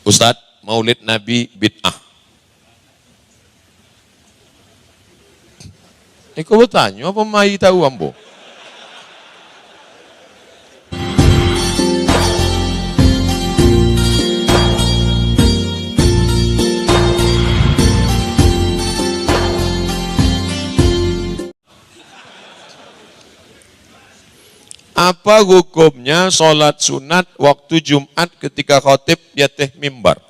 Ustadz, Maulid Nabi bid'ah. Iko bertanya apa mai tahu ambo? Apa hukumnya sholat sunat waktu Jumat ketika khotib di atas mimbar?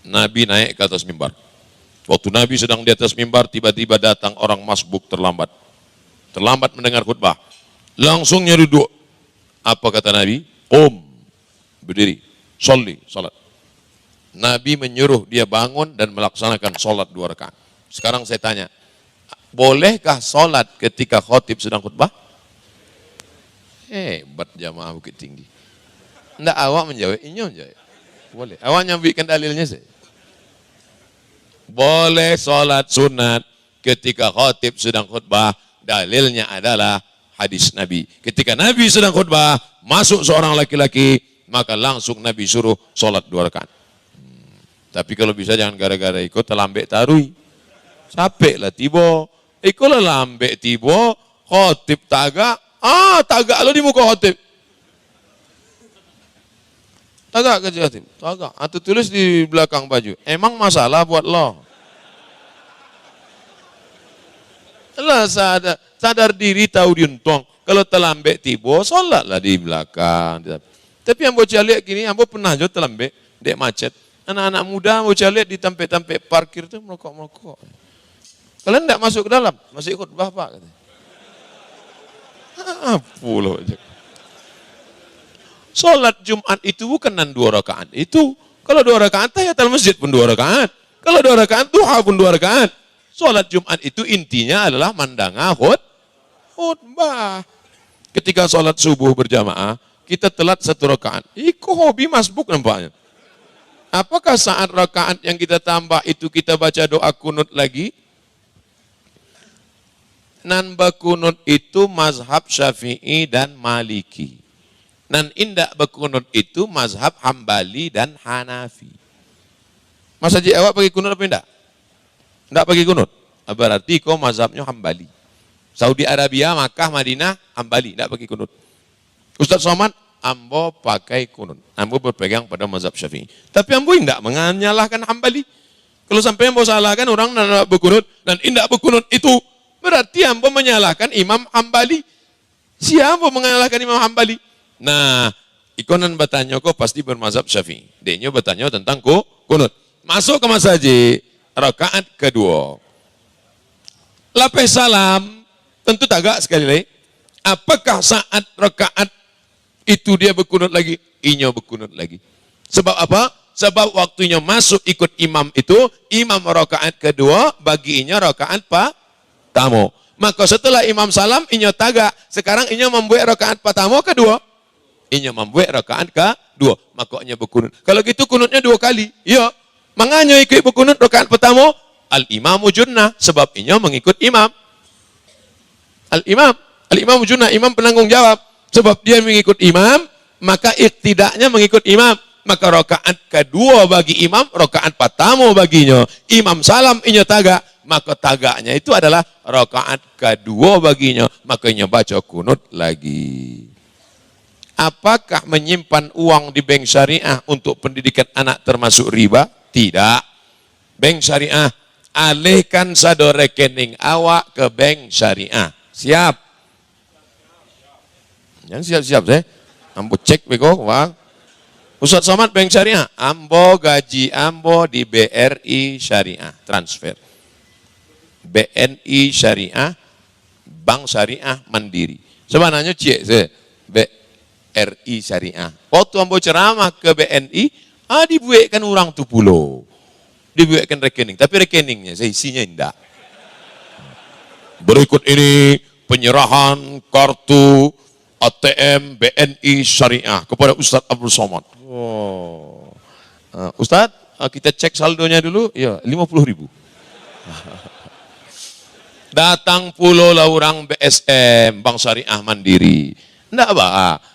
Nabi naik ke atas mimbar. Waktu Nabi sedang di atas mimbar, tiba-tiba datang orang masbuk terlambat. Terlambat mendengar khutbah. Langsungnya duduk. Apa kata Nabi? Qum, berdiri, sholli, salat. Nabi menyuruh dia bangun dan melaksanakan sholat 2 rakaat. Sekarang saya tanya, bolehkah sholat ketika khotib sedang khutbah? Hebat jamaah Bukit Tinggi. Enggak, awak menjawab, ini menjawab. Boleh. Awak nyambikan dalilnya sih. Boleh sholat sunat ketika khotib sedang khutbah. Dalilnya adalah hadis Nabi. Ketika Nabi sedang khutbah, masuk seorang laki-laki, maka langsung Nabi suruh sholat 2 rakaat. Tapi kalau bisa jangan gara-gara ikut terlambek tarui. Capek lah tiba. Ikutlah lambek tiba, khotib tagak. Tagak lo di muka khotib. Tagak ke khotib? Tagak. Atau tulis di belakang baju. Emang masalah buat lo? Lah sadar diri tahu diuntong. Kalau terlambek tiba, sholatlah di belakang. Tapi yang bocah lihat gini, yang pernah juga terlambek, dek macet. Anak-anak muda bocah lihat di tempat-tempat parkir itu merokok-merokok. Kalian tidak masuk ke dalam, masih ikut bapak katanya. Puluh aja. Sholat Jumat itu bukan 2 rakaat itu. Kalau 2 rakaat tahiyatul masjid pun 2 rakaat. Kalau 2 rakaat duha pun 2 rakaat. Sholat Jumat itu intinya adalah mandanga khutbah. Ketika sholat subuh berjamaah, kita telat 1 rakaat. Iko hobi masbuk nampaknya. Apakah saat rakaat yang kita tambah itu kita baca doa kunut lagi? Nan bakunut itu mazhab Syafi'i dan Maliki. Nan indak bakunut itu mazhab Hambali dan Hanafi. Mas Haji, awak pergi kunut apa indak? Indak pergi kunut. Berarti kau mazhabnya Hambali. Saudi Arabia, Makkah, Madinah, Hambali, indak pergi kunut. Ustaz Somad, ambo pakai kunut. Ambo berpegang pada mazhab Syafi'i. Tapi ambo indak menyalahkan Hambali. Kalau sampai ambo salahkan orang nan berkunut dan indak berkunut itu, berarti ambo menyalahkan Imam Hambali. Siapa menyalahkan Imam Hambali? Nah, ikonan bertanya kok pasti bermazhab Syafi'i. Dia bertanya tentang kunut. Masuk ke Mas Haji, rakaat kedua. Lapis salam, tentu tagak sekali lagi. Apakah saat rakaat itu dia berkunut lagi? Inya berkunut lagi. Sebab apa? Sebab waktunya masuk ikut imam itu, imam rakaat kedua, baginya rakaat tamu. Maka setelah imam salam, inya tagak. Sekarang inya membuat rakaat pertama kedua. Inya membuat rakaat kedua. Maka inya berkunut. Kalau gitu kunutnya 2 kali. Ya. Manganya ikut berkunut rakaat pertama, al-imamu junnah. Sebab inya mengikut imam. Al-imamu junnah. Imam penanggung jawab. Sebab dia mengikut imam, maka iktidaknya mengikut imam. Maka rakaat kedua bagi imam, rakaat pertama baginya. Imam salam, inya tagak. Maka tagaknya itu adalah rakaat kedua baginya, makanya baca kunut lagi. Apakah menyimpan uang di bank syariah untuk pendidikan anak termasuk riba? Tidak. Bank syariah, alihkan saldo rekening awak ke bank syariah. Siap? Yang siap-siap saya. Ambo cek bego, Bang. Ustaz Somad bank syariah, ambo gaji ambo di BRI syariah, transfer. BNI Syariah, Bank Syariah Mandiri. Sebenarnya cik saya, BRI Syariah. Waktu ambo ceramah ke BNI, dibuatkan orang tu pulau. Dibuatkan rekening, tapi rekeningnya saya isinya indah. Berikut ini penyerahan kartu ATM BNI Syariah kepada Ustadz Abdul Somad. Oh. Ustadz, kita cek saldonya dulu, ya 50.000. Datang pula lah orang BSM, Bank Syariah Mandiri. Enggak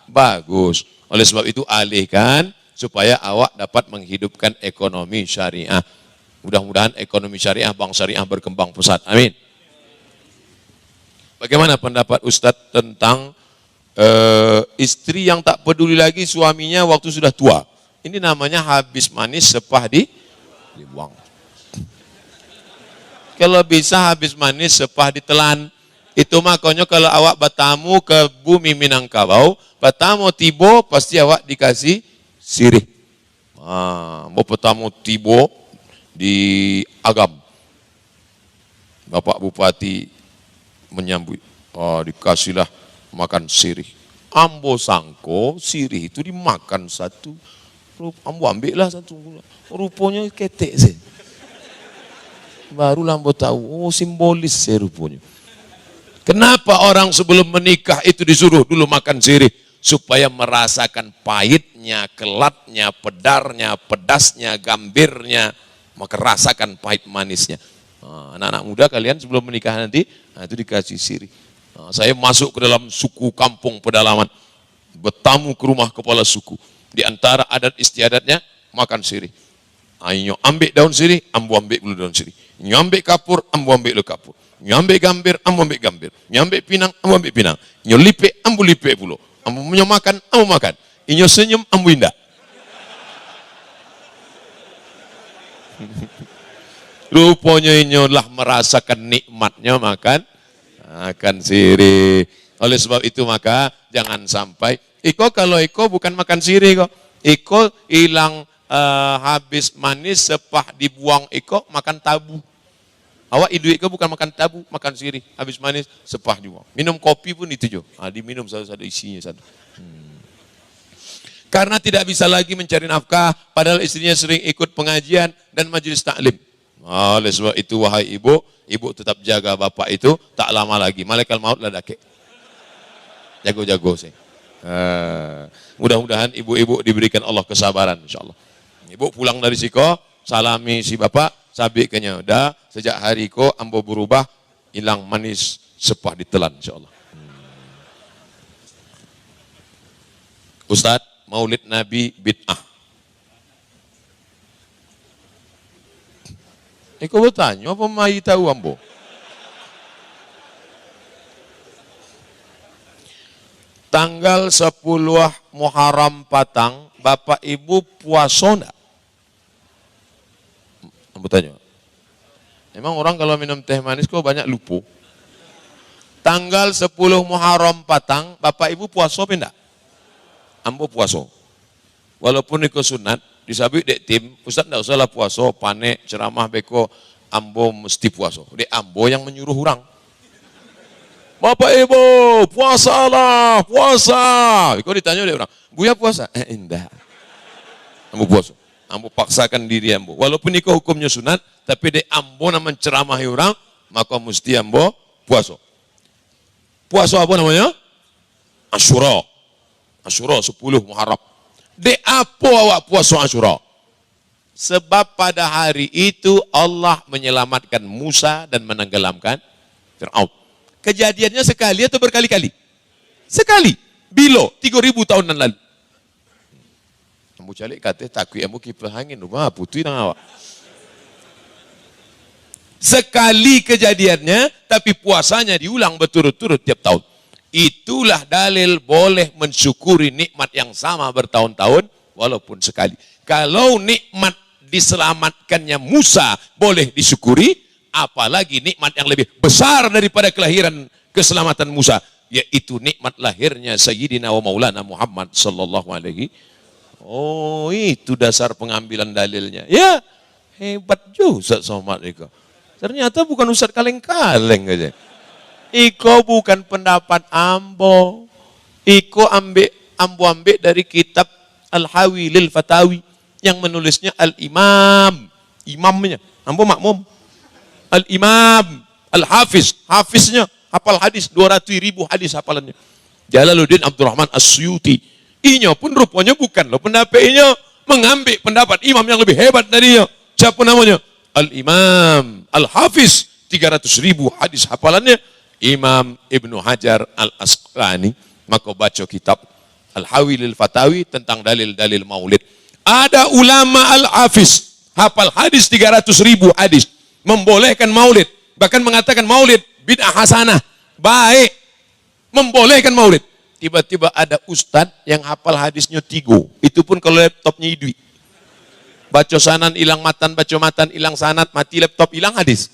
bagus. Oleh sebab itu alihkan supaya awak dapat menghidupkan ekonomi syariah. Mudah-mudahan ekonomi syariah, bank syariah berkembang pesat. Amin. Bagaimana pendapat Ustadz tentang istri yang tak peduli lagi suaminya waktu sudah tua? Ini namanya habis manis sepah dibuang. Kalau bisa habis manis sepah ditelan. Itu makanya kalau awak bertamu ke bumi Minangkabau, bertamu tibo pasti awak dikasih sirih. Mau bertamu tibo di Agam, Bapak Bupati menyambut, dikasihlah makan sirih. Ambo sangko sirih itu dimakan satu, ambo ambillah satu, rupanya ketek sih. Barulah ambo tahu, simbolis sih rupanya. Kenapa orang sebelum menikah itu disuruh dulu makan sirih? Supaya merasakan pahitnya, kelatnya, pedarnya, pedasnya, gambirnya. Maka rasakan pahit manisnya. Anak-anak muda kalian sebelum menikah nanti, itu dikasih sirih. Saya masuk ke dalam suku kampung pedalaman. Bertamu ke rumah kepala suku. Di antara adat istiadatnya, makan sirih. Ayo ambil daun sirih, ambo ambil dulu daun sirih. Nyambil kapur, ambo ambil dulu kapur. Nyambil gambir, ambo ambil gambir. Nyambil pinang, ambo ambil pinang. Nyo lipek, ambo lipek pula. Ambo punya makan, ambo makan. Inyo senyum, ambo indah. Rupanya inyo lah merasakan nikmatnya makan sirih. Oleh sebab itu maka jangan sampai kalau bukan makan sirih kok. Hilang habis manis sepah dibuang makan tabu. Awak hidup bukan makan tabu, makan sirih. Habis manis sepah dibuang. Minum kopi pun itu juga. Diminum satu-satu isinya satu. Karena tidak bisa lagi mencari nafkah, padahal istrinya sering ikut pengajian dan majelis taklim. Oleh sebab itu wahai ibu tetap jaga bapak itu, tak lama lagi malaikat maut lah dakek. Jago-jago sih. Mudah-mudahan ibu-ibu diberikan Allah kesabaran insyaallah. Ibu pulang dari siko, salami si bapak, sabik kenya. Dah sejak hari ko ambo berubah, hilang manis sepah ditelan insyaallah. Ustaz, Maulid Nabi bid'ah. Kau bertanya apa mai tahu ambo? Tanggal 10 Muharram Patang, Bapak Ibu puasa enggak? Ambo tanya. Emang orang kalau minum teh manis kok banyak lupa? Tanggal 10 Muharram Patang, Bapak Ibu puasa apa enggak? Ambo puasa. Walaupun ikut sunat, disabik dek tim, Ustaz enggak usahlah puasa, panek, ceramah beko, ambo mesti puasa. Dek ambo yang menyuruh orang. Bapak Ibu, puasalah, puasa. Kau ditanya oleh orang, Buya puasa? Enggak. Ambo puasa. Ambo paksakan diri ambo. Walaupun ikut hukumnya sunat, tapi dek ambo nama menceramahi orang, maka mesti ambo puasa. Puasa apa namanya? Asyura. Asyura 10 Muharram. Dek apa awak puasa Asyura? Sebab pada hari itu Allah menyelamatkan Musa dan menenggelamkan Fir'aun. Kejadiannya sekali atau berkali-kali? Sekali. Bilo, 3000 tahun yang lalu. Ambo calik kata takui ambo kipas angin rumah putih nang awak. Sekali kejadiannya, tapi puasanya diulang berturut-turut tiap tahun. Itulah dalil boleh mensyukuri nikmat yang sama bertahun-tahun walaupun sekali. Kalau nikmat diselamatkannya Musa boleh disyukuri, apalagi nikmat yang lebih besar daripada kelahiran keselamatan Musa, yaitu nikmat lahirnya Sayyidina wa Maulana Muhammad sallallahu alaihi. Oh, itu dasar pengambilan dalilnya. Ya, hebat juga Ustaz Somad itu. Ternyata bukan Ustaz kaleng-kaleng aja. Iko bukan pendapat ambo. Iko ambil dari kitab Al-Hawi lil Fatawi yang menulisnya Al-Imam. Imamnya, ambo makmum. Al-Imam, Al-Hafiz, hafiznya, hafal hadis, 200.000 hadis hafalannya. Jalaluddin Abdurrahman As-Suyuti. Inya pun rupanya bukan loh pendapat inya, mengambil pendapat imam yang lebih hebat darinya. Siapa namanya? Al-Imam, Al-Hafiz, 300.000 hadis hafalannya. Imam Ibnu Hajar Al-Asqalani. Maka baca kitab Al-Hawi lil Fatawi tentang dalil-dalil maulid. Ada ulama al-hafiz, hafal hadis 300.000 hadis, membolehkan maulid, bahkan mengatakan maulid bid'ah hasanah, baik, membolehkan maulid. Tiba-tiba ada ustadz yang hafal hadisnya 3, itu pun kalau laptopnya idui. Baca sanan hilang matan, baca matan hilang sanat, mati laptop hilang hadis.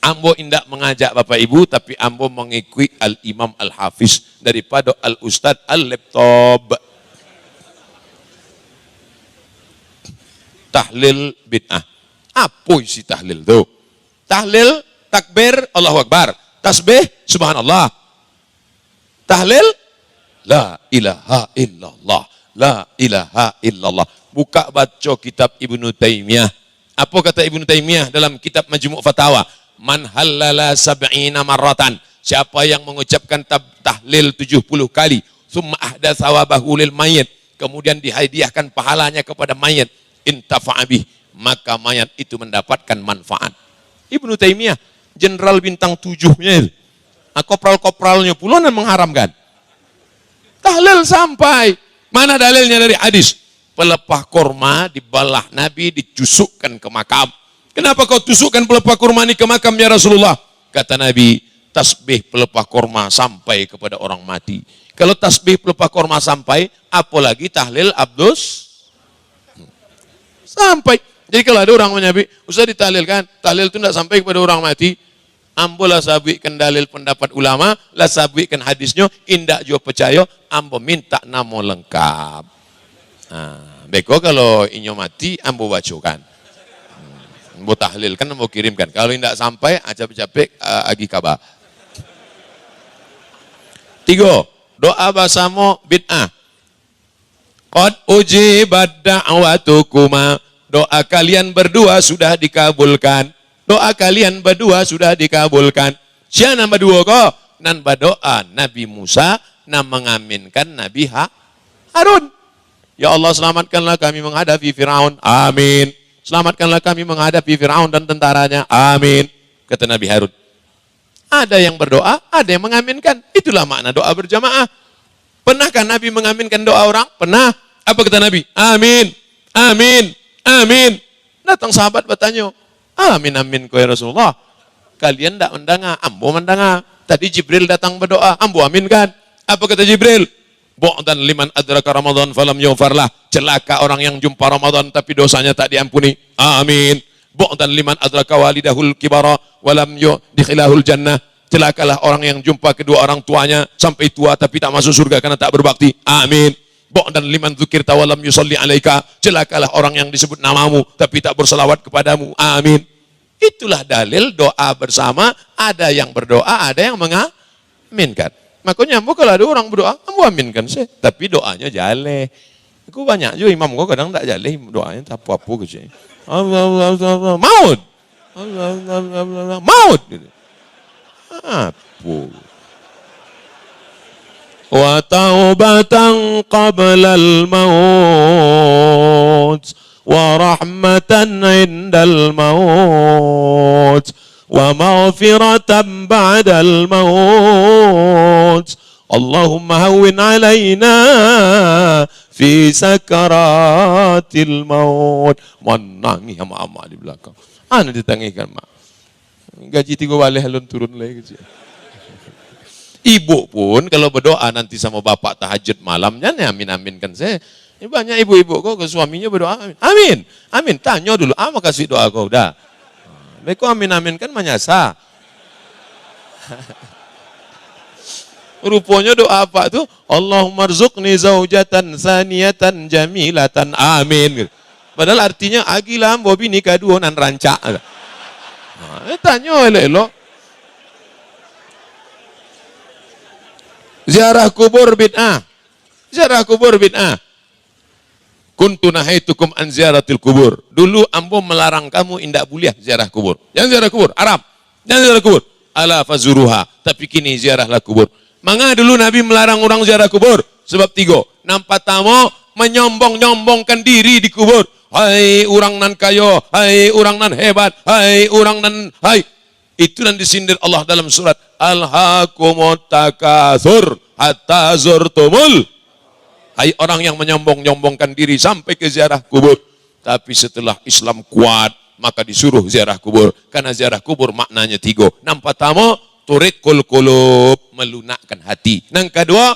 Ambo indak mengajak Bapak Ibu, tapi ambo mengikuti al-imam al-hafiz daripada al-ustadz al-laptop. Tahlil bid'ah. Apa isi tahlil tuh? Tahlil, takbir, Allahu Akbar. Tasbih, subhanallah. Tahlil, la ilaha illallah. La ilaha illallah. Buka baca kitab Ibnu Taimiyah. Apa kata Ibnu Taimiyah dalam kitab Majmu' Fatawa? Man halala sab'ina marratan. Siapa yang mengucapkan tahlil 70 kali. Summa ahdatsa thawabahu lil mayyit. Kemudian dihadiahkan pahalanya kepada mayat. Intafa'abih. Maka mayat itu mendapatkan manfaat. Ibnu Taimiyah, jenderal bintang 7-nya itu. Kopral-kopralnya pula yang mengharamkan. Tahlil sampai. Mana dalilnya dari hadis? Pelepah kurma dibalah Nabi, dicusukkan ke makam. Kenapa kau tusukkan pelepah kurma ini ke makam ya Rasulullah? Kata Nabi, tasbih pelepah kurma sampai kepada orang mati. Kalau tasbih pelepah kurma sampai, apalagi tahlil abdus sampai. Jadi kalau ada orang menyabi, usah ditahlilkan, tahlil itu tidak sampai kepada orang mati. Ambo lah sabikan dalil pendapat ulama, lah sabikan hadisnya, indak juga percaya, ambo minta nama lengkap. Nah, beko kalau inyo mati, ambo bacokan. Ambo tahlilkan, ambo kirimkan. Kalau indak sampai, acap-capek agi kabar. 3. Doa basamo bid'ah. Qad ujibat da'watukuma. Doa kalian berdua sudah dikabulkan. Doa kalian berdua sudah dikabulkan. Siapa nama dua kok? Nan berdoa Nabi Musa, nan mengaminkan Nabi Harun. Ya Allah, selamatkanlah kami menghadapi Firaun. Amin. Selamatkanlah kami menghadapi Firaun dan tentaranya. Amin. Kata Nabi Harun. Ada yang berdoa, ada yang mengaminkan. Itulah makna doa berjamaah. Pernahkah Nabi mengaminkan doa orang? Pernah. Apa kata Nabi? Amin. Amin. Amin. Datang sahabat bertanya, amin amin kau ya Rasulullah. Kalian tidak mendengar, ambo mendengar. Tadi Jibril datang berdoa, ambo aminkan. Apa kata Jibril? Bu'dan liman adraka Ramadan falam yughfarlah. Celaka orang yang jumpa Ramadan tapi dosanya tak diampuni. Amin. Bu'dan liman adraka walidahul kibara walam yudkhilahul jannah. Celakalah orang yang jumpa kedua orang tuanya sampai tua tapi tak masuk surga karena tak berbakti. Amin. Bu'dan liman dzukirta walam yusalli alaika. Celakalah orang yang disebut namamu tapi tak berselawat kepadamu. Amin. Itulah dalil doa bersama. Ada yang berdoa, ada yang mengaminkan. Makanya kalau ada orang berdoa, kamu aminkan sih. Tapi doanya jaleh. Aku banyak juga imam gua kadang tak jaleh doanya, tak apa-apa gitu. Allah, maut. Allah, maut. Apa? Wa taubatan qabla al-maut wa rahmatan 'indal maut. ومغفرة بعد الموت اللهم هون علينا في سكرات الموت. Menangis sama amak di belakang. Ana ditangikan mak. Gaji 3 balik halun turun lagi. Ibu pun kalau berdoa nanti sama bapak tahajud malamnya amin-aminkan saya. Ini banyak ibu-ibu kok ke suaminya berdoa amin. Amin. Amin. Tanya dulu, apa kasih doa kau dah? Mereka amin-amin kan menyasa. Rupanya doa apa tuh? Allahumma rzuqni zaujatan saniyatan jamilatan. Amin. Padahal artinya agilam bobi nikah dua nan rancak. Tanya elok-elok. Ziarah kubur bid'ah. Ziarah kubur bid'ah. Kuntu nahaitukum an ziaratil kubur. Dulu ambo melarang kamu indak boleh ziarah kubur. Jangan ziarah kubur, haram. Jangan ziarah kubur. Ala fazuruha. Tapi kini ziarahlah kubur. Manga dulu Nabi melarang orang ziarah kubur. Sebab 3. Nampak tamu menyombong-nyombongkan diri di kubur. Hai orang nan kayo, hai orang nan hebat, hai orang nan, hai. Itu yang disindir Allah dalam surat Al-Hakumut Takatsur hatta zurtumul. Hai orang yang menyombong-nyombongkan diri sampai ke ziarah kubur. Tapi setelah Islam kuat, maka disuruh ziarah kubur. Karena ziarah kubur maknanya 3. Yang pertama, turikul qulub, melunakkan hati. Yang kedua,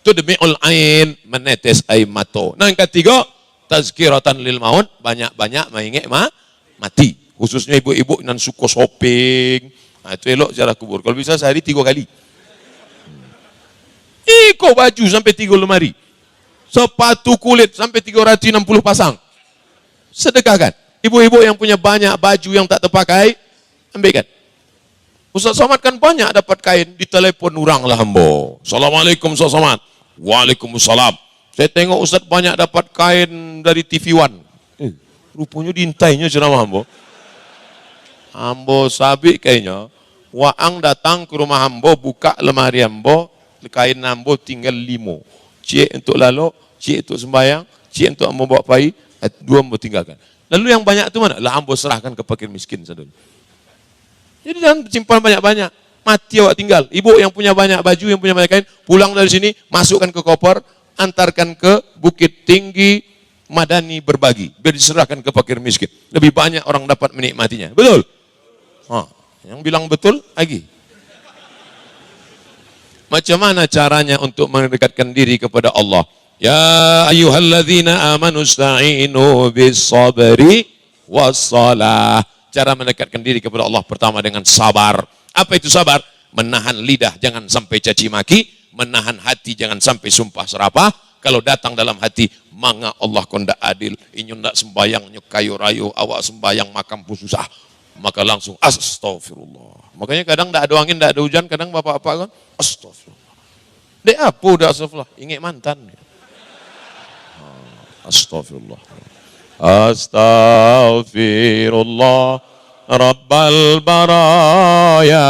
tudmi'ul ain, menetes air mata. Yang ketiga, tazkiratan lil maut, banyak-banyak mengingat mati. Khususnya ibu-ibu yang suka shopping. Nah, itu elok ziarah kubur. Kalau bisa sehari 3 kali. Iko baju sampai 3 lemari. Sepatu kulit sampai 360 pasang. Sedekahkan. Ibu-ibu yang punya banyak baju yang tak terpakai, ambilkan. Ustaz Somad kan banyak dapat kain, ditelepon orang lah hamba. Assalamualaikum Ustaz Somad. Waalaikumsalam. Saya tengok Ustaz banyak dapat kain dari TV One. Rupanya diintainya ceramah hamba. Hamba sabik kayaknya. Waang datang ke rumah hamba, buka lemari hamba, kain hamba tinggal 5. Cik untuk lalu, cik untuk sembahyang, cik untuk hamba bawa pai, 2 hamba tinggalkan. Lalu yang banyak itu mana? Lah hamba serahkan ke fakir miskin saudara. Jadi jangan simpan banyak-banyak. Mati awak tinggal. Ibu yang punya banyak baju, yang punya banyak kain, pulang dari sini, masukkan ke koper, antarkan ke Bukit Tinggi Madani berbagi. Biar diserahkan ke fakir miskin. Lebih banyak orang dapat menikmatinya. Betul? Yang bilang betul lagi. Macam mana caranya untuk mendekatkan diri kepada Allah? Ya ayyuhalladzina amanu sta'inu bis sabri wassalah. Cara mendekatkan diri kepada Allah pertama dengan sabar. Apa itu sabar? Menahan lidah jangan sampai caci maki, menahan hati jangan sampai sumpah serapah. Kalau datang dalam hati, manga Allah kondak adil, inyo ndak sembayang kayu rayu, awak sembayang makam pun susah. Maka langsung astagfirullah. Makanya kadang ndak ada angin, ndak ada hujan, kadang bapak-bapak kan astagfirullah. Dek apa udah astagfirullah? Ingat mantan. Astagfirullah. Astaghfirullah Rabbal baraya,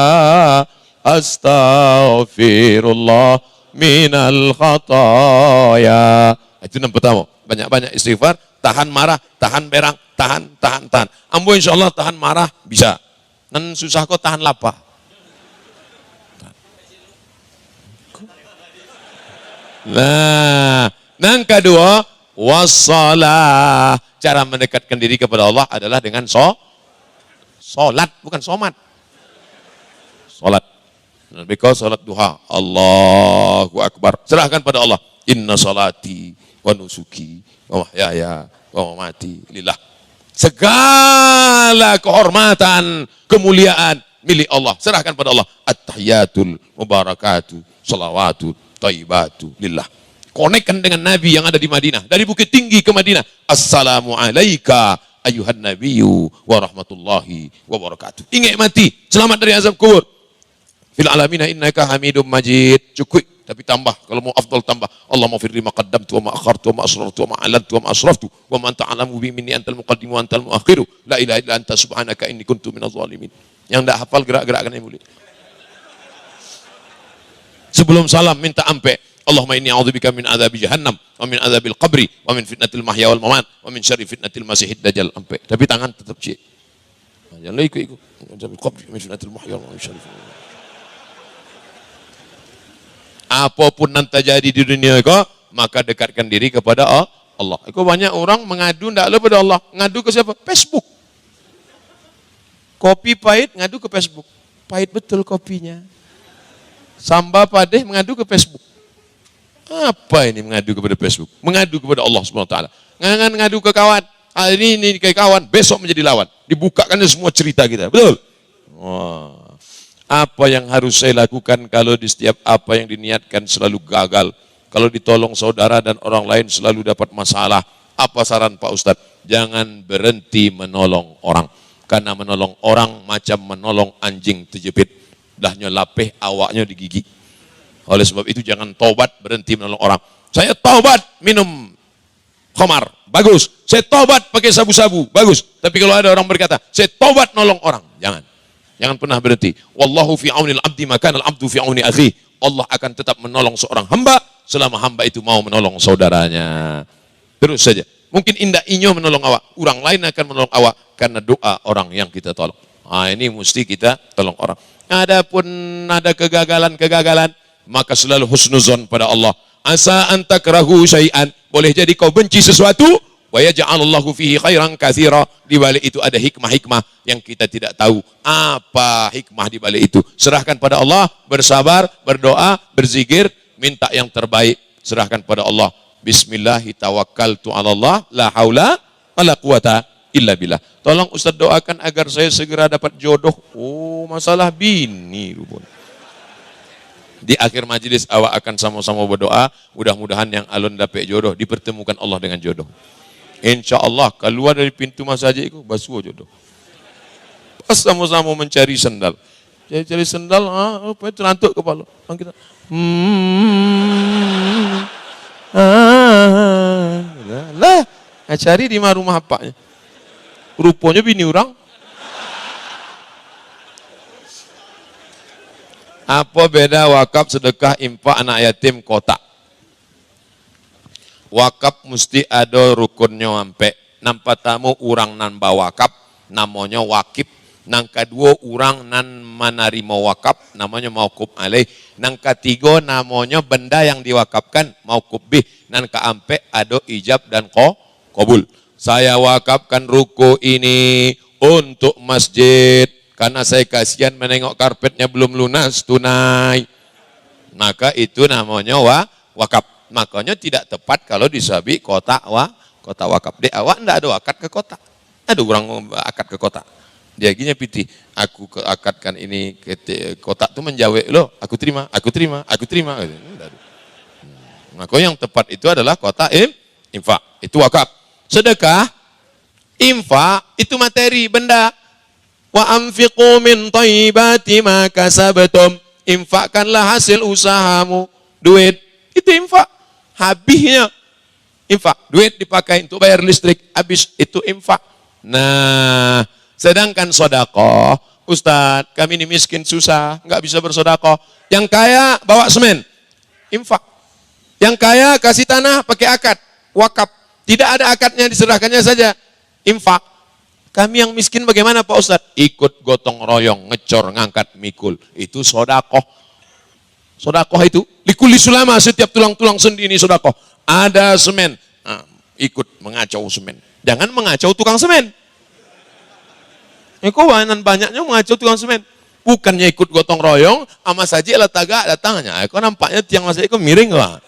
astaghfirullah minal khataya. Itu yang pertama. Banyak-banyak istighfar, tahan marah, tahan berang, tahan. Ambo insyaAllah tahan marah bisa. Dan susah kok tahan lapar. Nah, yang kedua, wassalah. Cara mendekatkan diri kepada Allah adalah dengan solat, bukan somat. Solat. Because solat duha. Allahu Akbar. Serahkan pada Allah. Inna salati wa nusuki wa mahyaya wa mamati lillah. Segala kehormatan, kemuliaan milik Allah. Serahkan pada Allah. At-tahiyatul mubarakatuh, salawatu, taibatu lillah. Konekkan dengan Nabi yang ada di Madinah. Dari Bukit Tinggi ke Madinah. Assalamu alaika ayuhan nabiyyu wa rahmatullahi wa barakatuh. Ingat mati. Selamat dari azab kubur. Fil alamina innaka hamidum majid. Cukup. Tapi tambah. Kalau mau afdal tambah. Allahumma firli ma qaddamtu wa ma akhartu wa ma asrartu wa ma alantu wa ma asraftu. Wa ma anta alamu bi minni antal muqaddimu wa antal muakhiru. La ilaha illa anta subhanaka inni kuntu minaz zalimin. Yang tak hafal gerak-gerakkan yang mulia. Sebelum salam minta ampe. Allahumma inni a'udzubika min adzabi jahannam wa min adzabil qabri wa min fitnatil mahya wal mamat wa min syarri fitnatil masihid dajjal. Ampe. Tapi tangan tetap cik. Jangan ikut. Adzabil qabri wa min fitnatil mahya wa min syarri. Apapun yang terjadi di dunia kau, maka dekatkan diri kepada Allah. Kau banyak orang mengadu tidak kepada Allah. Ngadu ke siapa? Facebook. Kopi pahit ngadu ke Facebook. Pahit betul kopinya. Samba padeh mengadu ke Facebook. Apa ini mengadu kepada Facebook? Mengadu kepada Allah SWT. Jangan ngadu ke kawan. Hari ini kayak kawan, besok menjadi lawan. Dibukakannya semua cerita kita. Betul? Wah. Apa yang harus saya lakukan kalau di setiap apa yang diniatkan selalu gagal? Kalau ditolong saudara dan orang lain selalu dapat masalah. Apa saran Pak Ustadz? Jangan berhenti menolong orang. Karena menolong orang macam menolong anjing terjepit. Dahnya lapeh, awaknya digigit. Oleh sebab itu jangan taubat berhenti menolong orang. Saya taubat minum khamar, bagus. Saya taubat pakai sabu-sabu, bagus. Tapi kalau ada orang berkata, saya taubat nolong orang, jangan. Jangan pernah berhenti. Wallahu fi aunil abdi maka al-abdu fi auni akhi. Allah akan tetap menolong seorang hamba selama hamba itu mau menolong saudaranya. Terus saja. Mungkin indah inyo menolong awak, orang lain akan menolong awak karena doa orang yang kita tolong. Nah, ini mesti kita tolong orang. Adapun ada kegagalan-kegagalan, maka selalu husnuzon pada Allah. asa an takrahu syai'an, boleh jadi kau benci sesuatu, wa yaj'alallahu fihi khairan katsira, di balik itu ada hikmah-hikmah yang kita tidak tahu. Apa hikmah di balik itu? Serahkan pada Allah, bersabar, berdoa, berzikir, minta yang terbaik, serahkan pada Allah. Bismillahi tawakkaltu 'ala Allah, la haula wala quwata illa billah. Tolong Ustaz doakan agar saya segera dapat jodoh. Oh, masalah bini rupanya. Di akhir majelis awak akan sama-sama berdoa, mudah-mudahan yang alun dapat jodoh, dipertemukan Allah dengan jodoh. Insya Allah keluar dari pintu masjid itu basuh jodoh. Pas sama-sama mencari sendal. Cari sendal, apa terantuk kepala. Kita lah, cari di rumah apanya. Rupanya bini orang. Apa beda wakaf, sedekah, infak, anak yatim, kotak? Wakaf mesti ada rukunnya sampai. Nang pertama orang nan bawakaf, namanya wakif. Nang kedua orang nan menerima wakaf, namanya mauquf alaih. Nang ketiga namanya benda yang diwakafkan, mauquf bih. Nang keempat ada ijab dan qabul. Saya wakafkan ruko ini untuk masjid. Karena saya kasihan menengok karpetnya belum lunas tunai. Maka itu namanya wakaf. Makanya tidak tepat kalau disabi kotak wakaf. Dek awak enggak ada akad ke kotak. Ada orang akad ke kotak. Dia gini piti, aku akadkan ini ke kotak itu menjawab loh, aku terima. Maka yang tepat itu adalah kotak infak. Itu wakaf. Sedekah, infak itu materi, benda. Wa anfiqu min thayyibati ma kasabtum. Infakkanlah hasil usahamu, duit. Itu infak. Habisnya infak. Duit dipakai untuk bayar listrik, habis itu infak. Nah, sedangkan sedekah, Ustaz, kami ini miskin susah, enggak bisa bersedekah. Yang kaya bawa semen, infak. Yang kaya kasih tanah pakai akad, wakaf. Tidak ada akadnya, diserahkannya saja, infak. Kami yang miskin bagaimana Pak Ustadz? Ikut gotong royong, ngecor, ngangkat mikul. Itu sodakoh. Sodakoh itu, likuli sulama, setiap tulang-tulang sendi ini sodakoh. Ada semen, ikut mengacau semen. Jangan mengacau tukang semen. Kok banyaknya mengacau tukang semen. Bukannya ikut gotong royong, sama saja lah tagak datangnya. Kok nampaknya tiang masa itu miring lah.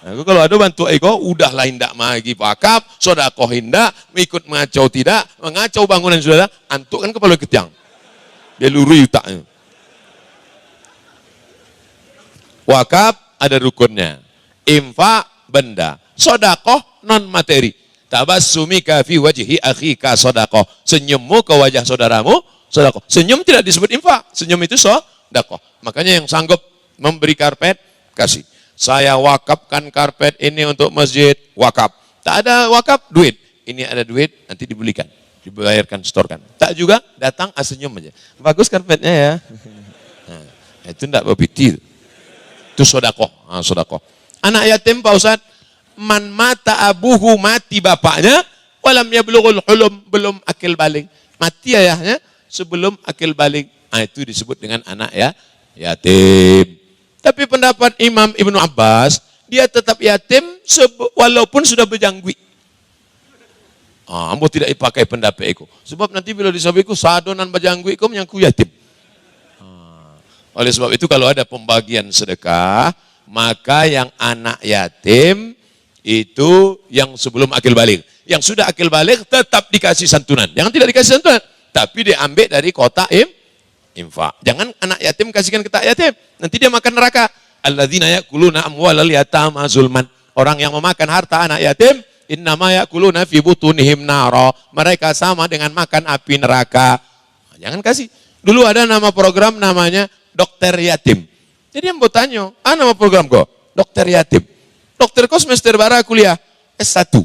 Aku kalau ada bantu ego, udah lain ndak lagi wakaf, sodakoh hindak, ikut mengacau tidak, mengacau bangunan saudara, antuk kan kepala ketiang. Dia lurui utaknya. Wakaf ada rukunnya, infak benda, sodakoh non materi. Tabassumika fi wajhi akhika sodakoh, senyummu ke wajah saudaramu, sodakoh. Senyum tidak disebut infak, senyum itu sodakoh. Makanya yang sanggup memberi karpet, kasih. Saya wakafkan karpet ini untuk masjid, wakaf. Tak ada wakaf, duit. Ini ada duit, nanti dibelikan, dibayarkan, setorkan. Tak juga, datang senyum aja. Bagus karpetnya ya. Nah, itu tidak berpiti. Itu sodakoh. Sodakoh. Anak yatim Pak Ustaz, man mata abuhu, mati bapaknya, walam yablughul hulum, belum akil balik. Mati ayahnya sebelum akil balik. Nah, itu disebut dengan anak yatim. Tapi pendapat Imam Ibnu Abbas, dia tetap yatim walaupun sudah berjanggut. Ambo tidak dipakai pendapat itu. Sebab nanti bila disabiku sadonan berjanggut itu menyangkut yatim. Oleh sebab itu kalau ada pembagian sedekah, maka yang anak yatim itu yang sebelum akil balik. Yang sudah akil balik tetap dikasih santunan. Yang tidak dikasih santunan, tapi diambil dari kotak infak. Jangan anak yatim kasihkan ke tak yatim. Nanti dia makan neraka. Alladzina ya'kuluna amwalal yatama zulman. Orang yang memakan harta anak yatim, innama ya'kuluna fi butunihim nara. Mereka sama dengan makan api neraka. Jangan kasih. Dulu ada nama program namanya Dokter Yatim. Jadi yang bertanya, nama program kok? Dokter Yatim. Dokter kok semester bara kuliah? S1.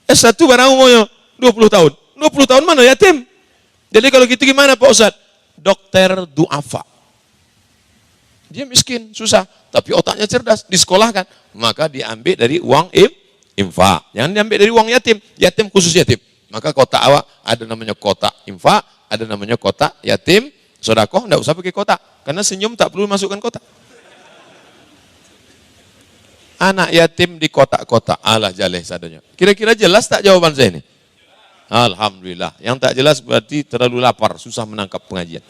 S1 barang umurnya 20 tahun. 20 tahun mana yatim? Jadi kalau gitu gimana Pak Ustadz? Dokter duafa. Dia miskin, susah, tapi otaknya cerdas, disekolahkan. Maka diambil dari uang infak. Jangan diambil dari uang yatim. Yatim khusus yatim. Maka kotak awak ada namanya kotak infak, ada namanya kotak yatim. Sodakoh enggak usah pakai kotak, karena senyum tak perlu masukkan kotak. Anak yatim di kotak-kotak. Alah jaleh sadanya. Kira-kira jelas tak jawaban saya ini? Alhamdulillah. Yang tak jelas berarti terlalu lapar, susah menangkap pengajian.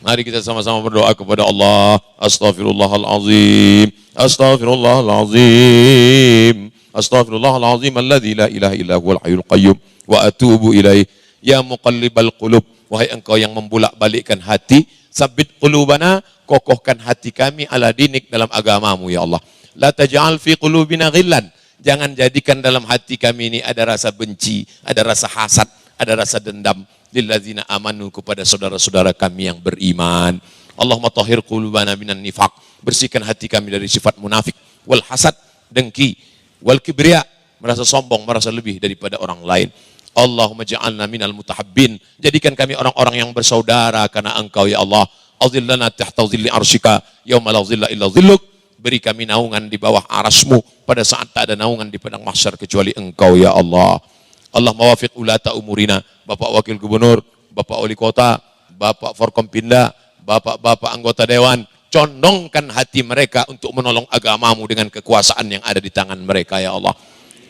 Mari kita sama-sama berdoa kepada Allah. Astaghfirullahalazim. Astaghfirullahalazim. Astaghfirullahalazim alladzi la ilaha illa huwal hayyul qayyum wa atubu ilaih. Ya muqallibal qulub, wahai engkau yang membulak-balikkan hati, sabit qulubana, kokohkan hati kami ala dinik dalam agamamu ya Allah. La taj'al fi qulubina ghillan, jangan jadikan dalam hati kami ini ada rasa benci, ada rasa hasad, ada rasa dendam lilladzina amanu, kepada saudara-saudara kami yang beriman. Allahumma tahhir qulubana minan nifaq, bersihkan hati kami dari sifat munafik, wal hasad, dengki, wal kibriya, merasa sombong, merasa lebih daripada orang lain. Allahumma ja'alna minal mutahabbin, jadikan kami orang-orang yang bersaudara karena engkau ya Allah. Azillana tahta zilli arsyika yauma la zilla illa zilluk, beri kami naungan di bawah arasmu pada saat tak ada naungan di padang mahsyar kecuali engkau ya Allah. Allah mawafiq ulata umurina, Bapak Wakil Gubernur, Bapak Wali Kota, Bapak Forkompinda, Bapak-bapak anggota dewan, condongkan hati mereka untuk menolong agamamu dengan kekuasaan yang ada di tangan mereka ya Allah.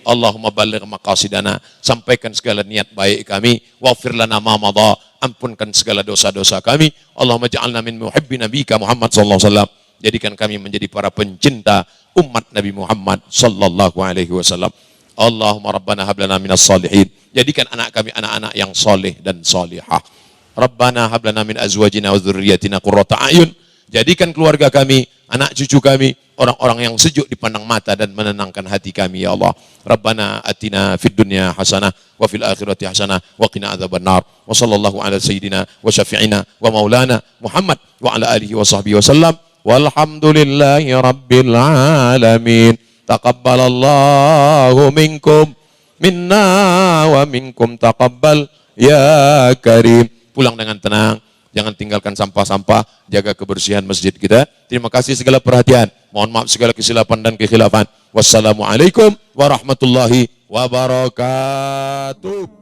Allahumma balligh maqasidana, sampaikan segala niat baik kami, waghfir lana ma madha, ampunkan segala dosa-dosa kami. Allahumma ja'alna min muhibbi nabiyika Muhammad sallallahu alaihi wasallam, jadikan kami menjadi para pencinta umat Nabi Muhammad sallallahu alaihi wasallam. Allahumma rabbana hab lana minas salihin, jadikan anak kami anak-anak yang soleh dan solihah. Rabbana hab lana min azwajina wa dzurriyyatina qurrata a'yun, jadikan keluarga kami, anak cucu kami, orang-orang yang sejuk dipandang mata dan menenangkan hati kami ya Allah. Rabbana atina fid dunya hasanah wa fil akhirati hasanah wa qina adzabannar. Wa sallallahu ala sayyidina wa syafi'ina wa maulana Muhammad wa ala alihi wa sahbihi wasallam. Walhamdulillahi rabbil alamin. Taqabbalallahu minkum minna wa minkum taqabbal ya karim. Pulang dengan tenang, jangan tinggalkan sampah-sampah, jaga kebersihan masjid kita. Terima kasih segala perhatian. Mohon maaf segala kesilapan dan kekhilafan. Wassalamualaikum warahmatullahi wabarakatuh.